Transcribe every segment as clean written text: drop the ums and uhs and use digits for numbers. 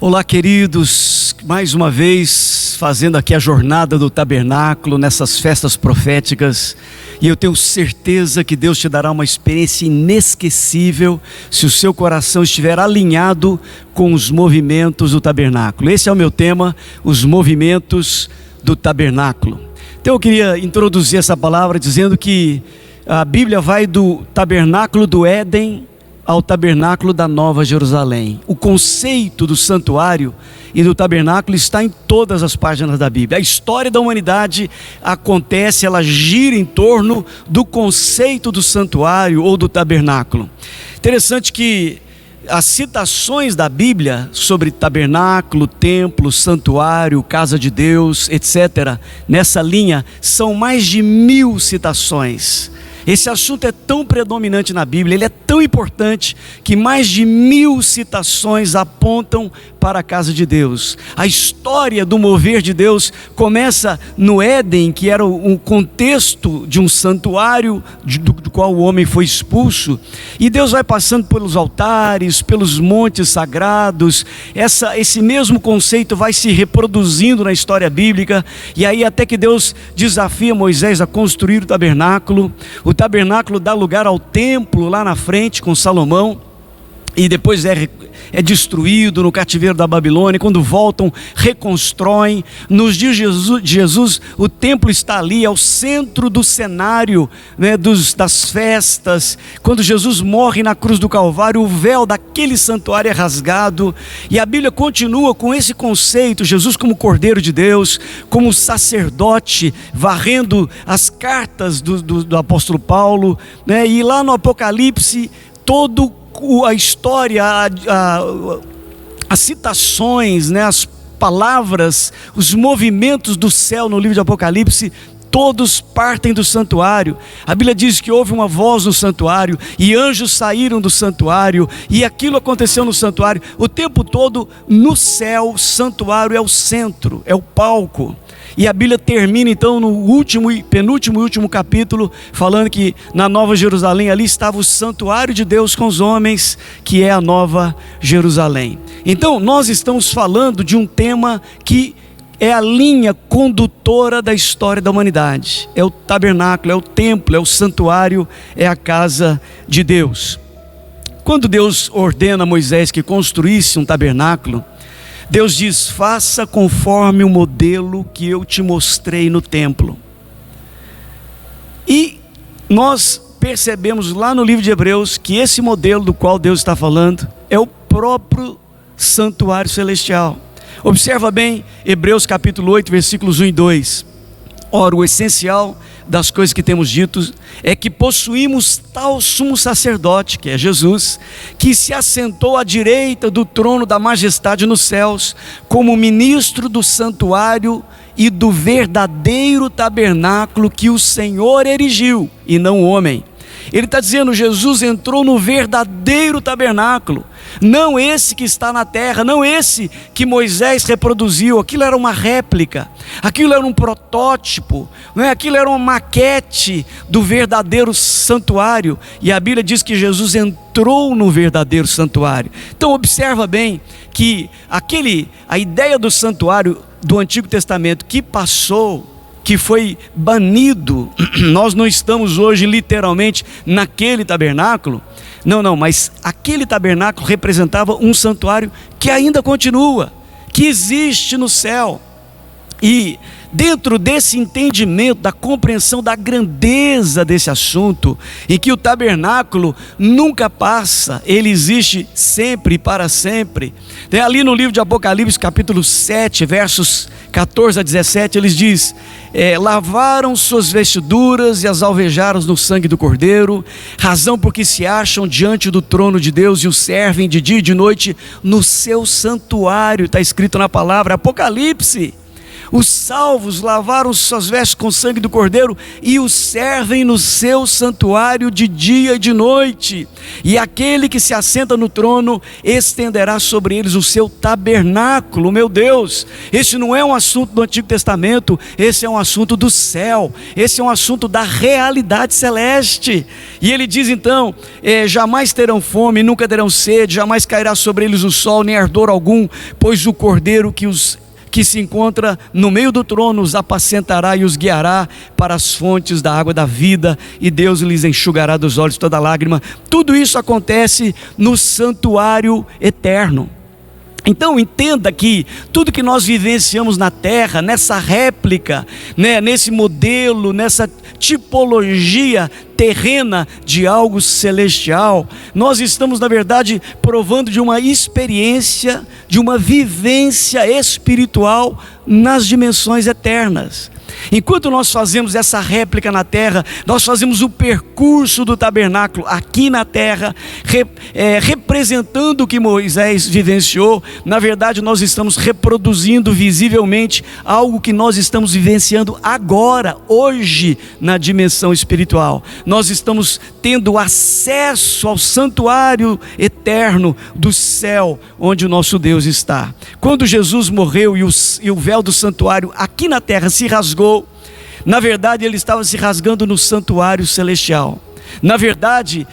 Olá, queridos, mais uma vez fazendo aqui a jornada do tabernáculo nessas festas proféticas, e eu tenho certeza que Deus te dará uma experiência inesquecível se o seu coração estiver alinhado com os movimentos do tabernáculo. Esse é o meu tema, os movimentos do tabernáculo. Então eu queria introduzir essa palavra dizendo que a Bíblia vai do tabernáculo do Éden ao tabernáculo da Nova Jerusalém. O conceito do santuário e do tabernáculo está em todas as páginas da Bíblia. A história da humanidade acontece, ela gira em torno do conceito do santuário ou do tabernáculo. Interessante que as citações da Bíblia sobre tabernáculo, templo, santuário, casa de Deus, etc., nessa linha, são mais de 1000 citações. Esse assunto é tão predominante na Bíblia, ele é tão importante que mais de 1000 citações apontam para a casa de Deus. A história do mover de Deus começa no Éden, que era um contexto de um santuário do qual o homem foi expulso, e Deus vai passando pelos altares, pelos montes sagrados. Esse mesmo conceito vai se reproduzindo na história bíblica, e aí até que Deus desafia Moisés a construir o tabernáculo. O tabernáculo dá lugar ao templo lá na frente com Salomão, e depois é destruído no cativeiro da Babilônia. Quando voltam, reconstroem. Nos dias de Jesus, o templo está ali, ao centro do cenário, né, das festas. Quando Jesus morre na cruz do Calvário, o véu daquele santuário é rasgado, e a Bíblia continua com esse conceito: Jesus como Cordeiro de Deus, como sacerdote, varrendo as cartas do apóstolo Paulo, né? E lá no Apocalipse, a história, as citações, né, as palavras, os movimentos do céu no livro de Apocalipse, todos partem do santuário. A Bíblia diz que houve uma voz no santuário, e anjos saíram do santuário, e aquilo aconteceu no santuário. O tempo todo no céu, o santuário é o centro, é o palco. E a Bíblia termina então no penúltimo capítulo, falando que na Nova Jerusalém ali estava o santuário de Deus com os homens, que é a Nova Jerusalém. Então nós estamos falando de um tema que é a linha condutora da história da humanidade. É o tabernáculo, é o templo, é o santuário, é a casa de Deus. Quando Deus ordena a Moisés que construísse um tabernáculo, Deus diz: faça conforme o modelo que eu te mostrei no templo. E nós percebemos lá no livro de Hebreus que esse modelo do qual Deus está falando é o próprio santuário celestial. Observa bem Hebreus capítulo 8, versículos 1 e 2. Ora, o essencial das coisas que temos dito é que possuímos tal sumo sacerdote, que é Jesus, que se assentou à direita do trono da majestade nos céus, como ministro do santuário e do verdadeiro tabernáculo que o Senhor erigiu, e não o homem. Ele está dizendo: Jesus entrou no verdadeiro tabernáculo, não esse que está na terra, não esse que Moisés reproduziu. Aquilo era uma réplica, aquilo era um protótipo, não é? Aquilo era uma maquete do verdadeiro santuário, e a Bíblia diz que Jesus entrou no verdadeiro santuário. Então observa bem que a ideia do santuário do Antigo Testamento que passou, que foi banido, nós não estamos hoje literalmente naquele tabernáculo, não, mas aquele tabernáculo representava um santuário que ainda continua, que existe no céu. E dentro desse entendimento, da compreensão da grandeza desse assunto, em que o tabernáculo nunca passa, ele existe sempre e para sempre. Ali no livro de Apocalipse capítulo 7, versos 14 a 17, eles diz: lavaram suas vestiduras e as alvejaram no sangue do Cordeiro, razão porque se acham diante do trono de Deus e o servem de dia e de noite no seu santuário. Está escrito na palavra Apocalipse. Os salvos lavaram suas vestes com o sangue do Cordeiro e o servem no seu santuário de dia e de noite. E aquele que se assenta no trono estenderá sobre eles o seu tabernáculo. Meu Deus, esse não é um assunto do Antigo Testamento, esse é um assunto do céu, esse é um assunto da realidade celeste. E ele diz então, jamais terão fome, nunca terão sede, jamais cairá sobre eles o sol, nem ardor algum, pois o Cordeiro que se encontra no meio do trono os apacentará e os guiará para as fontes da água da vida, e Deus lhes enxugará dos olhos toda lágrima. Tudo isso acontece no santuário eterno. Então entenda que tudo que nós vivenciamos na terra, nessa réplica, nesse modelo, nessa tipologia terrena de algo celestial, nós estamos na verdade provando de uma experiência, de uma vivência espiritual nas dimensões eternas. Enquanto nós fazemos essa réplica na terra, nós fazemos o percurso do tabernáculo aqui na terra, representando o que Moisés vivenciou. Na verdade nós estamos reproduzindo visivelmente algo que nós estamos vivenciando agora, hoje, na dimensão espiritual. Nós estamos tendo acesso ao santuário eterno do céu, onde o nosso Deus está. Quando Jesus morreu e o véu do santuário aqui na terra se rasgou, na verdade ele estava se rasgando no santuário celestial. Na verdade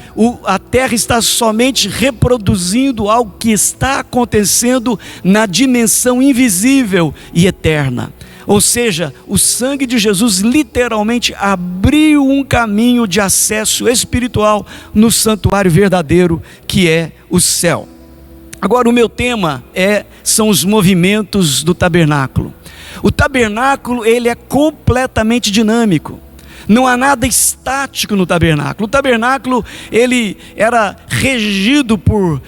a terra está somente reproduzindo algo que está acontecendo na dimensão invisível e eterna. Ou seja, o sangue de Jesus literalmente abriu um caminho de acesso espiritual no santuário verdadeiro que é o céu. Agora o meu tema são os movimentos do tabernáculo. O tabernáculo ele é completamente dinâmico. Não há nada estático no tabernáculo. O tabernáculo ele era regido por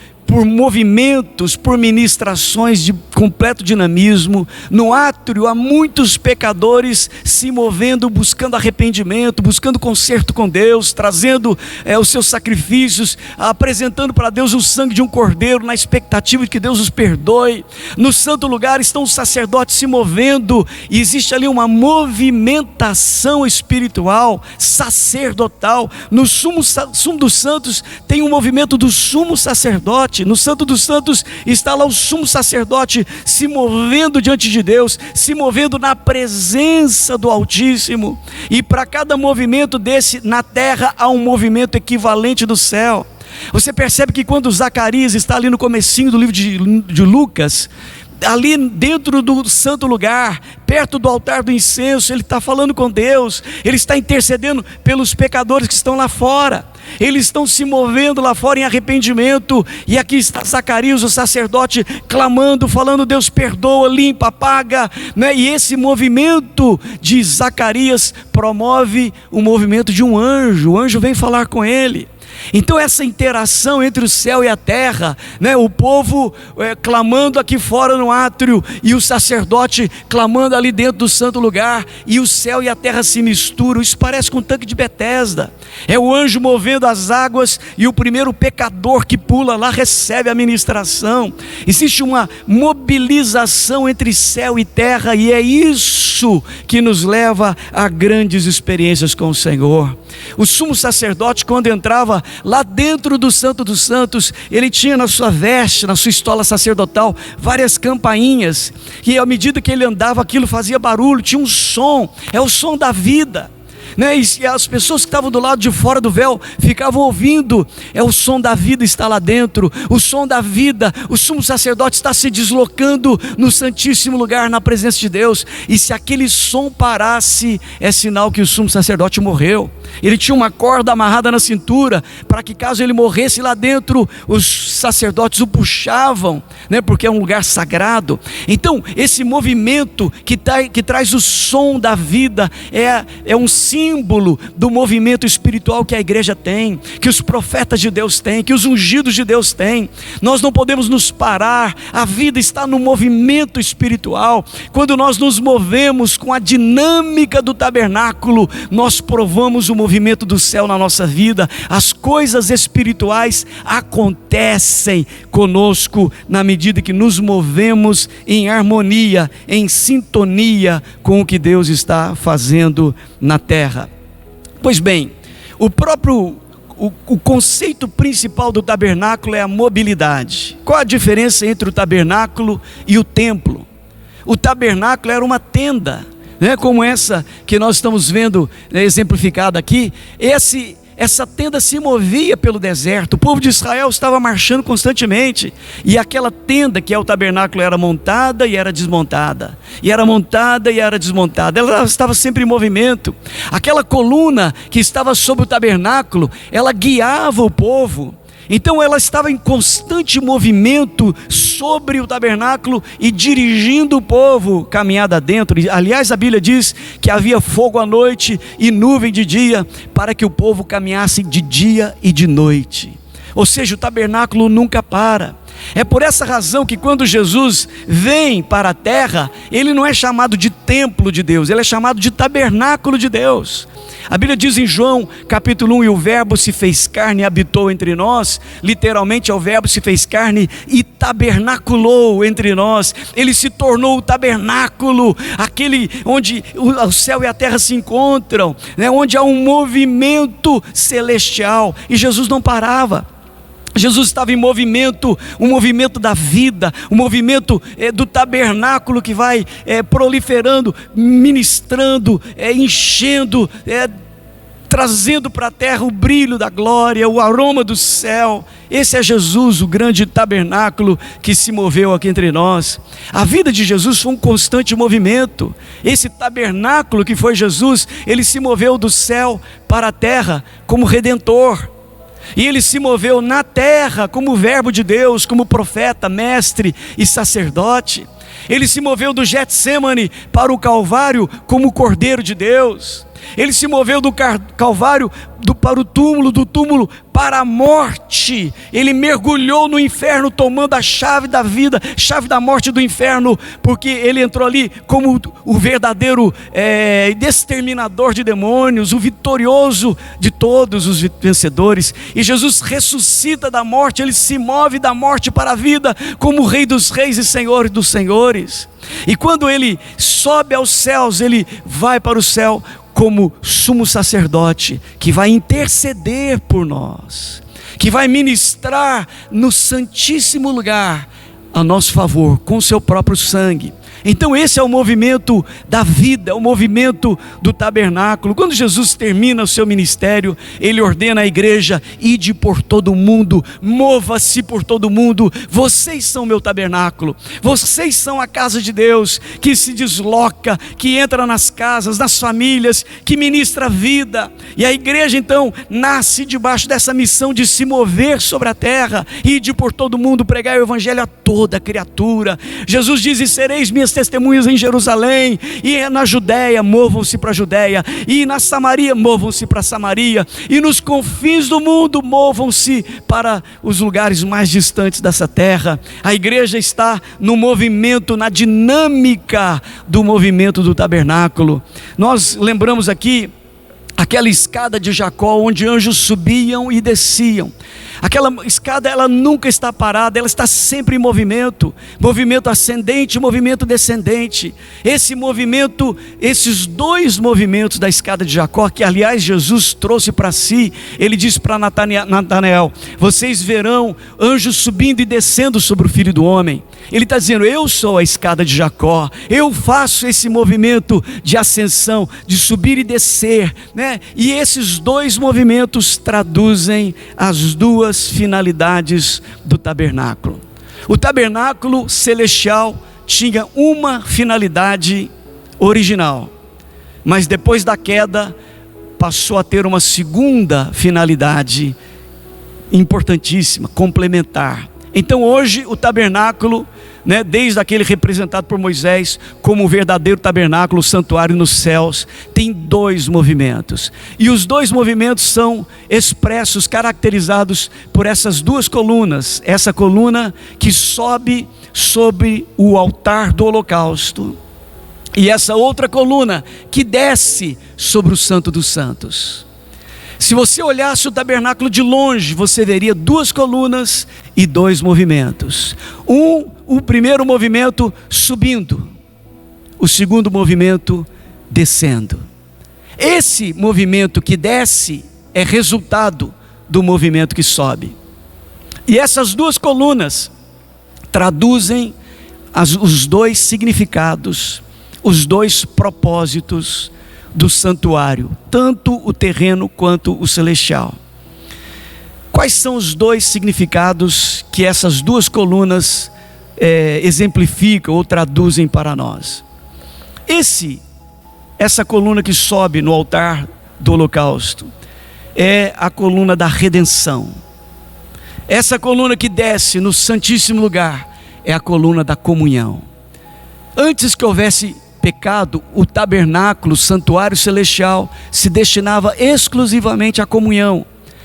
movimentos, por ministrações de completo dinamismo. No átrio há muitos pecadores se movendo, buscando arrependimento, buscando conserto com Deus, trazendo os seus sacrifícios, apresentando para Deus o sangue de um cordeiro, na expectativa de que Deus os perdoe. No santo lugar estão os sacerdotes se movendo, e existe ali uma movimentação espiritual, sacerdotal. No sumo dos santos tem um movimento do sumo sacerdote. No Santo dos Santos está lá o sumo sacerdote se movendo diante de Deus, se movendo na presença do Altíssimo. E para cada movimento desse na terra há um movimento equivalente do céu. Você percebe que quando Zacarias está ali no comecinho do livro de Lucas, ali dentro do santo lugar, perto do altar do incenso, ele está falando com Deus, ele está intercedendo pelos pecadores que estão lá fora. Eles estão se movendo lá fora em arrependimento, e aqui está Zacarias, o sacerdote, clamando, falando: Deus perdoa, limpa, apaga, E esse movimento de Zacarias promove o movimento de um anjo. O anjo vem falar com ele. Então essa interação entre o céu e a terra, o povo clamando aqui fora no átrio, e o sacerdote clamando ali dentro do santo lugar, e o céu e a terra se misturam. Isso parece com um tanque de Betesda. É o anjo movendo as águas, e o primeiro pecador que pula lá recebe a ministração. Existe uma mobilização entre céu e terra, e é isso que nos leva a grandes experiências com o Senhor. O sumo sacerdote, quando entrava lá dentro do Santo dos Santos, ele tinha na sua veste, na sua estola sacerdotal, várias campainhas, e à medida que ele andava, aquilo fazia barulho, tinha um som, é o som da vida. E as pessoas que estavam do lado de fora do véu ficavam ouvindo, o som da vida está lá dentro, o som da vida. O sumo sacerdote está se deslocando no santíssimo lugar, na presença de Deus, e se aquele som parasse, é sinal que o sumo sacerdote morreu. Ele tinha uma corda amarrada na cintura, para que caso ele morresse lá dentro, os sacerdotes o puxavam, porque é um lugar sagrado. Então esse movimento que traz o som da vida é um símbolo do movimento espiritual que a igreja tem, que os profetas de Deus têm, que os ungidos de Deus têm. Nós não podemos nos parar, a vida está no movimento espiritual. Quando nós nos movemos com a dinâmica do tabernáculo, nós provamos o movimento do céu na nossa vida. As coisas espirituais acontecem conosco na medida que nos movemos em harmonia, em sintonia com o que Deus está fazendo na terra. Pois bem, o conceito principal do tabernáculo é a mobilidade. Qual a diferença entre o tabernáculo e o templo? O tabernáculo era uma tenda, como essa que nós estamos vendo exemplificada aqui. Essa tenda se movia pelo deserto, o povo de Israel estava marchando constantemente, e aquela tenda que é o tabernáculo era montada e era desmontada, e era montada e era desmontada, ela estava sempre em movimento. Aquela coluna que estava sobre o tabernáculo, ela guiava o povo. Então ela estava em constante movimento sobre o tabernáculo e dirigindo o povo caminhada dentro. Aliás, a Bíblia diz que havia fogo à noite e nuvem de dia, para que o povo caminhasse de dia e de noite. Ou seja, o tabernáculo nunca para. É por essa razão que quando Jesus vem para a terra, ele não é chamado de templo de Deus, ele é chamado de tabernáculo de Deus. A Bíblia diz em João capítulo 1, e o verbo se fez carne e habitou entre nós. Literalmente é o verbo se fez carne e tabernaculou entre nós. Ele se tornou o tabernáculo, aquele onde o céu e a terra se encontram, onde há um movimento celestial. E Jesus não parava. Jesus estava em movimento, um movimento da vida, um movimento do tabernáculo que vai proliferando, ministrando, enchendo, trazendo para a terra o brilho da glória, o aroma do céu. Esse é Jesus, o grande tabernáculo que se moveu aqui entre nós. A vida de Jesus foi um constante movimento. Esse tabernáculo que foi Jesus, ele se moveu do céu para a terra como redentor. E ele se moveu na terra como verbo de Deus, como profeta, mestre e sacerdote. Ele se moveu do Getsêmani para o Calvário como Cordeiro de Deus. Ele se moveu do Calvário para o túmulo, do túmulo para a morte. Ele mergulhou no inferno tomando a chave da vida, chave da morte do inferno, porque ele entrou ali como o verdadeiro exterminador de demônios, o vitorioso de todos os vencedores. E Jesus ressuscita da morte, ele se move da morte para a vida como o Rei dos Reis e Senhor dos Senhores. E quando ele sobe aos céus, ele vai para o céu como sumo sacerdote, que vai interceder por nós, que vai ministrar no santíssimo lugar a nosso favor, com seu próprio sangue. Então esse é o movimento da vida, é o movimento do tabernáculo. Quando Jesus termina o seu ministério, ele ordena à igreja: ide por todo o mundo, mova-se por todo o mundo. Vocês são meu tabernáculo, vocês são a casa de Deus, que se desloca, que entra nas casas, nas famílias, que ministra a vida. E a igreja então nasce debaixo dessa missão de se mover sobre a terra, ide por todo o mundo, pregar o evangelho a toda criatura. Jesus diz: e sereis minhas testemunhas em Jerusalém, e na Judéia, movam-se para a Judéia, e na Samaria, movam-se para a Samaria, e nos confins do mundo, movam-se para os lugares mais distantes dessa terra. A igreja está no movimento, na dinâmica do movimento do tabernáculo. Nós lembramos aqui aquela escada de Jacó, onde anjos subiam e desciam. Aquela escada, ela nunca está parada, ela está sempre em movimento, movimento ascendente, movimento descendente. Esse movimento, esses dois movimentos da escada de Jacó, que aliás Jesus trouxe para si, ele disse para Natanael: vocês verão anjos subindo e descendo sobre o Filho do Homem. Ele está dizendo: eu sou a escada de Jacó, eu faço esse movimento de ascensão, de subir e descer, E esses dois movimentos traduzem as duas finalidades do tabernáculo. O tabernáculo celestial tinha uma finalidade original, mas depois da queda passou a ter uma segunda finalidade importantíssima, complementar. Então hoje o tabernáculo, desde aquele representado por Moisés como o verdadeiro tabernáculo, o santuário nos céus, tem dois movimentos, e os dois movimentos são expressos, caracterizados por essas duas colunas. Essa coluna que sobe sobre o altar do holocausto, e essa outra coluna que desce sobre o Santo dos Santos. Se você olhasse o tabernáculo de longe, você veria duas colunas e dois movimentos. O primeiro movimento subindo, o segundo movimento descendo. Esse movimento que desce é resultado do movimento que sobe. E essas duas colunas traduzem os dois significados, os dois propósitos do santuário, tanto o terreno quanto o celestial. Quais são os dois significados que essas duas colunas exemplificam ou traduzem para nós? Essa coluna que sobe no altar do holocausto é a coluna da redenção. Essa coluna que desce no santíssimo lugar é a coluna da comunhão. Antes que houvesse pecado, o tabernáculo, o santuário celestial, se destinava exclusivamente à comunhão.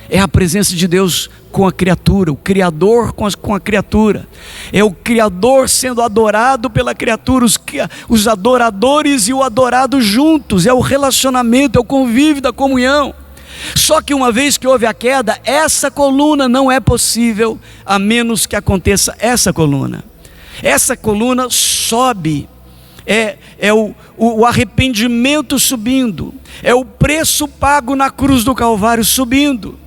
É a presença de Deus com a criatura, o Criador com a criatura. É o Criador sendo adorado pela criatura, os adoradores e o adorado juntos. É o relacionamento, é o convívio da comunhão. Só que uma vez que houve a queda, essa coluna não é possível, a menos que aconteça essa coluna. Essa coluna sobe. É o arrependimento subindo, é o preço pago na cruz do Calvário subindo,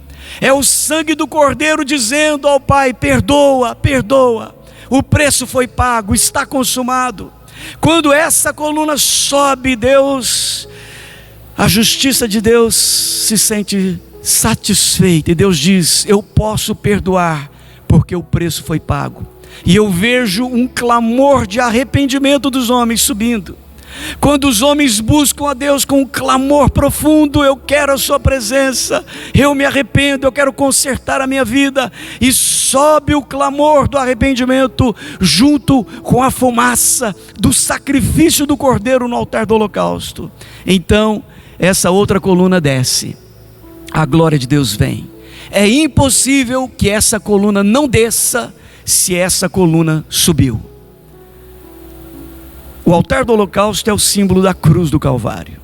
é o sangue do Cordeiro dizendo ao Pai: perdoa, perdoa, o preço foi pago, está consumado. Quando essa coluna sobe, a justiça de Deus se sente satisfeita, e Deus diz: eu posso perdoar, porque o preço foi pago. E eu vejo um clamor de arrependimento dos homens subindo. Quando os homens buscam a Deus com um clamor profundo: eu quero a sua presença, eu me arrependo, eu quero consertar a minha vida. E sobe o clamor do arrependimento junto com a fumaça do sacrifício do Cordeiro no altar do holocausto. Então essa outra coluna desce, a glória de Deus vem. É impossível que essa coluna não desça se essa coluna subiu. O altar do holocausto é o símbolo da cruz do Calvário.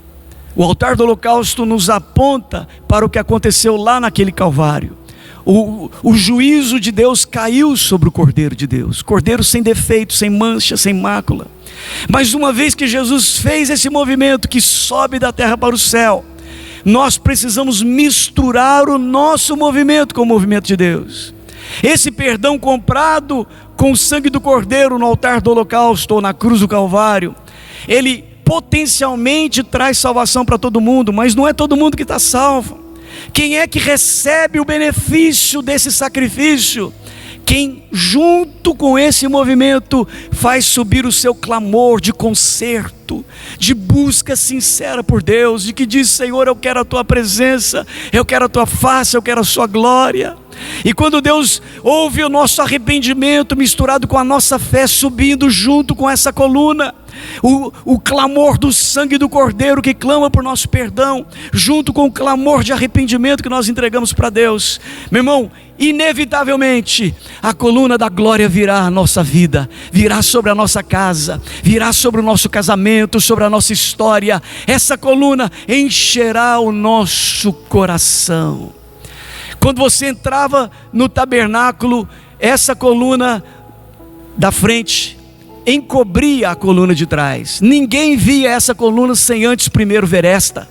O altar do holocausto nos aponta para o que aconteceu lá naquele Calvário. O juízo de Deus caiu sobre o Cordeiro de Deus, Cordeiro sem defeito, sem mancha, sem mácula. Mas uma vez que Jesus fez esse movimento que sobe da terra para o céu, nós precisamos misturar o nosso movimento com o movimento de Deus. Esse perdão comprado com o sangue do Cordeiro no altar do holocausto ou na cruz do Calvário, ele potencialmente traz salvação para todo mundo, mas não é todo mundo que está salvo. Quem é que recebe o benefício desse sacrifício? Quem junto com esse movimento faz subir o seu clamor de conserto, de busca sincera por Deus, de que diz: Senhor, eu quero a tua presença, eu quero a tua face, eu quero a sua glória. E quando Deus ouve o nosso arrependimento misturado com a nossa fé subindo junto com essa coluna, o clamor do sangue do Cordeiro que clama por nosso perdão, junto com o clamor de arrependimento que nós entregamos para Deus, meu irmão, inevitavelmente a coluna da glória virá à nossa vida, virá sobre a nossa casa, virá sobre o nosso casamento, sobre a nossa história. Essa coluna encherá o nosso coração. Quando você entrava no tabernáculo, essa coluna da frente encobria a coluna de trás. Ninguém via essa coluna sem antes primeiro ver esta.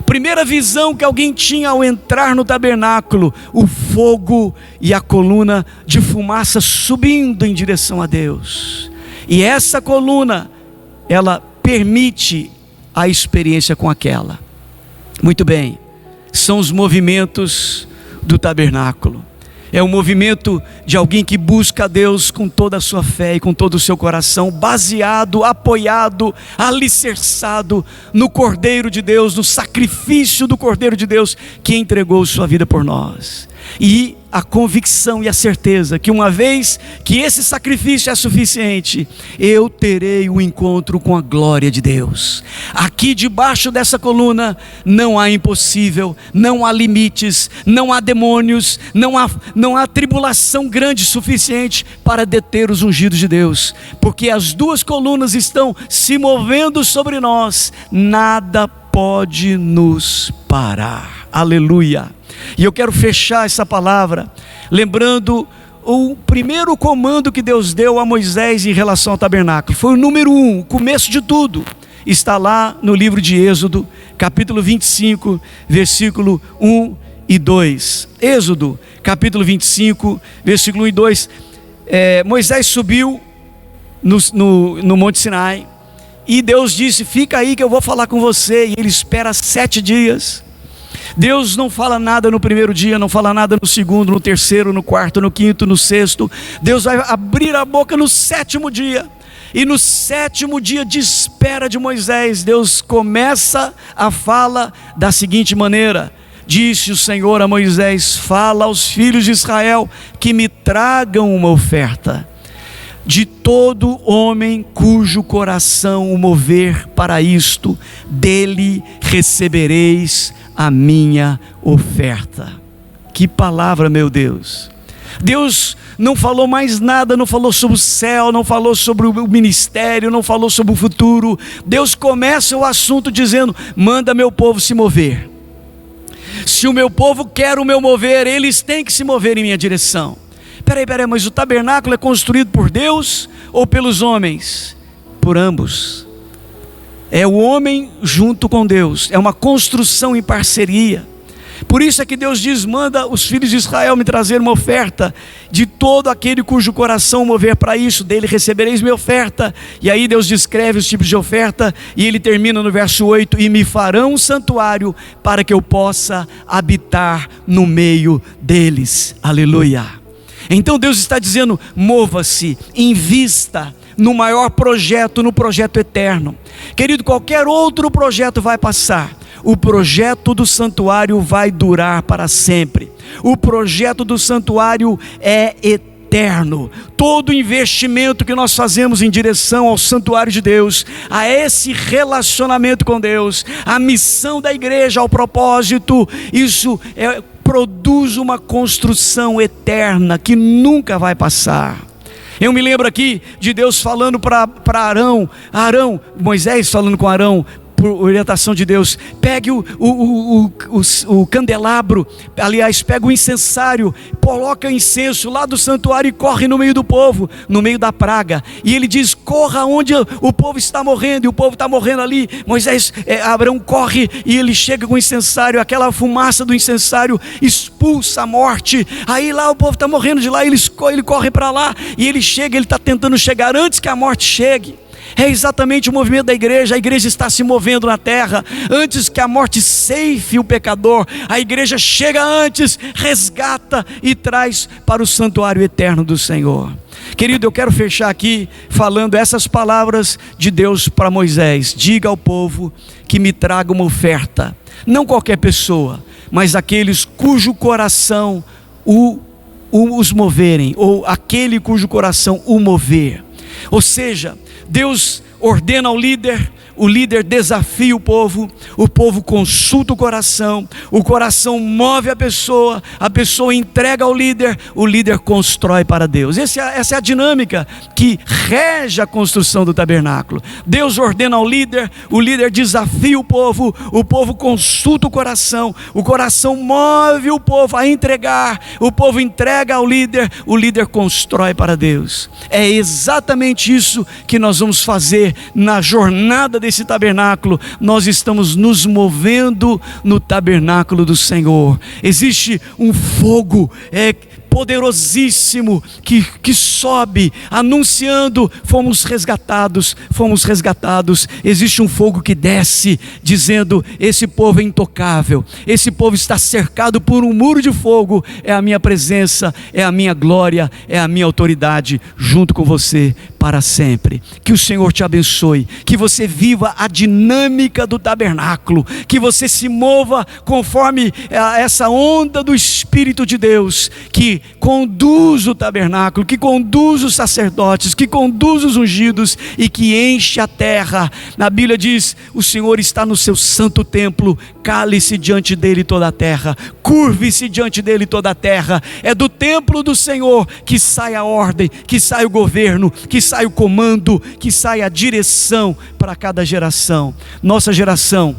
Primeira visão que alguém tinha ao entrar no tabernáculo: o fogo e a coluna de fumaça subindo em direção a Deus. E essa coluna, ela permite a experiência com aquela. Muito bem, são os movimentos do tabernáculo. É o movimento de alguém que busca a Deus com toda a sua fé e com todo o seu coração, baseado, apoiado, alicerçado no Cordeiro de Deus, no sacrifício do Cordeiro de Deus que entregou sua vida por nós. E a convicção e a certeza que uma vez que esse sacrifício é suficiente, eu terei um encontro com a glória de Deus. Aqui debaixo dessa coluna não há impossível, não há limites, não há demônios, não há tribulação grande suficiente para deter os ungidos de Deus, porque as duas colunas estão se movendo sobre nós, nada pode nos parar. Aleluia. E eu quero fechar essa palavra lembrando o primeiro comando que Deus deu a Moisés em relação ao tabernáculo. Foi o número 1, o começo de tudo. Está lá no livro de Êxodo, capítulo 25, versículo 1 e 2. Êxodo, capítulo 25, versículo 1 e 2. Moisés subiu no Monte Sinai, e Deus disse: fica aí que eu vou falar com você. E ele espera 7 dias. Deus não fala nada no primeiro dia, não fala nada no segundo, no terceiro, no quarto, no quinto, no sexto. Deus vai abrir a boca no 7º dia. E no 7º dia de espera de Moisés, Deus começa a fala da seguinte maneira: disse o Senhor a Moisés: fala aos filhos de Israel que me tragam uma oferta. De todo homem cujo coração o mover para isto, dele recebereis a minha oferta. Que palavra, meu Deus! Deus não falou mais nada, não falou sobre o céu, não falou sobre o ministério, não falou sobre o futuro. Deus começa o assunto dizendo: manda meu povo se mover. Se o meu povo quer o meu mover, eles têm que se mover em minha direção. Peraí, mas o tabernáculo é construído por Deus ou pelos homens? Por ambos. É o homem junto com Deus, é uma construção em parceria. Por isso é que Deus diz: manda os filhos de Israel me trazer uma oferta. De todo aquele cujo coração mover para isso, dele recebereis minha oferta. E aí Deus descreve os tipos de oferta, e ele termina no verso 8: e me farão um santuário para que eu possa habitar no meio deles. Aleluia. Então Deus está dizendo: mova-se, invista no maior projeto, no projeto eterno. Querido, qualquer outro projeto vai passar. O projeto do santuário vai durar para sempre. O projeto do santuário é eterno. Todo investimento que nós fazemos em direção ao santuário de Deus, a esse relacionamento com Deus, a missão da igreja, ao propósito, isso produz uma construção eterna que nunca vai passar. Eu me lembro aqui de Deus falando para Moisés falando com Arão, por orientação de Deus: pegue o candelabro, aliás, pega o incensário, coloca incenso lá do santuário e corre no meio do povo, no meio da praga. E ele diz: corra onde o povo está morrendo, e o povo está morrendo ali. Arão corre e ele chega com o incensário, aquela fumaça do incensário expulsa a morte. Aí lá o povo está morrendo de lá, ele corre para lá, e ele chega, ele está tentando chegar antes que a morte chegue. É exatamente o movimento da igreja. A igreja está se movendo na terra. Antes que a morte ceife o pecador, a igreja chega antes, resgata e traz para o santuário eterno do Senhor. Querido, eu quero fechar aqui falando essas palavras de Deus para Moisés: diga ao povo que me traga uma oferta. Não qualquer pessoa, mas aqueles cujo coração os moverem, ou aquele cujo coração o mover. Ou seja, Deus ordena ao líder, o líder desafia o povo consulta o coração move a pessoa entrega ao líder, o líder constrói para Deus. Essa é a dinâmica que rege a construção do tabernáculo. Deus ordena ao líder, o líder desafia o povo consulta o coração move o povo a entregar, o povo entrega ao líder, o líder constrói para Deus. É exatamente isso que nós vamos fazer na jornada desse tabernáculo. Nós estamos nos movendo no tabernáculo do Senhor. Existe um fogo poderosíssimo que sobe anunciando: fomos resgatados. Existe um fogo que desce dizendo: esse povo é intocável, esse povo está cercado por um muro de fogo. É a minha presença, é a minha glória, é a minha autoridade junto com você para sempre. Que o Senhor te abençoe, que você viva a dinâmica do tabernáculo, que você se mova conforme essa onda do Espírito de Deus, que conduz o tabernáculo, que conduz os sacerdotes, que conduz os ungidos e que enche a terra. Na Bíblia diz: o Senhor está no seu santo templo, cale-se diante dele toda a terra, curve-se diante dele toda a terra. É do templo do Senhor que sai a ordem, que sai o governo, que sai o comando, que sai a direção para cada geração. Nossa geração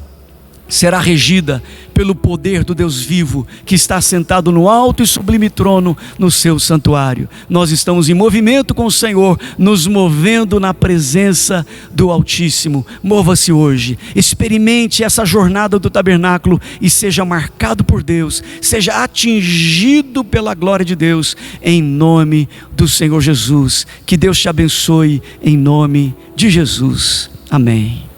será regida pelo poder do Deus vivo, que está sentado no alto e sublime trono no seu santuário. Nós estamos em movimento com o Senhor, nos movendo na presença do Altíssimo. Mova-se hoje, experimente essa jornada do tabernáculo e seja marcado por Deus, seja atingido pela glória de Deus, em nome do Senhor Jesus. Que Deus te abençoe em nome de Jesus. Amém.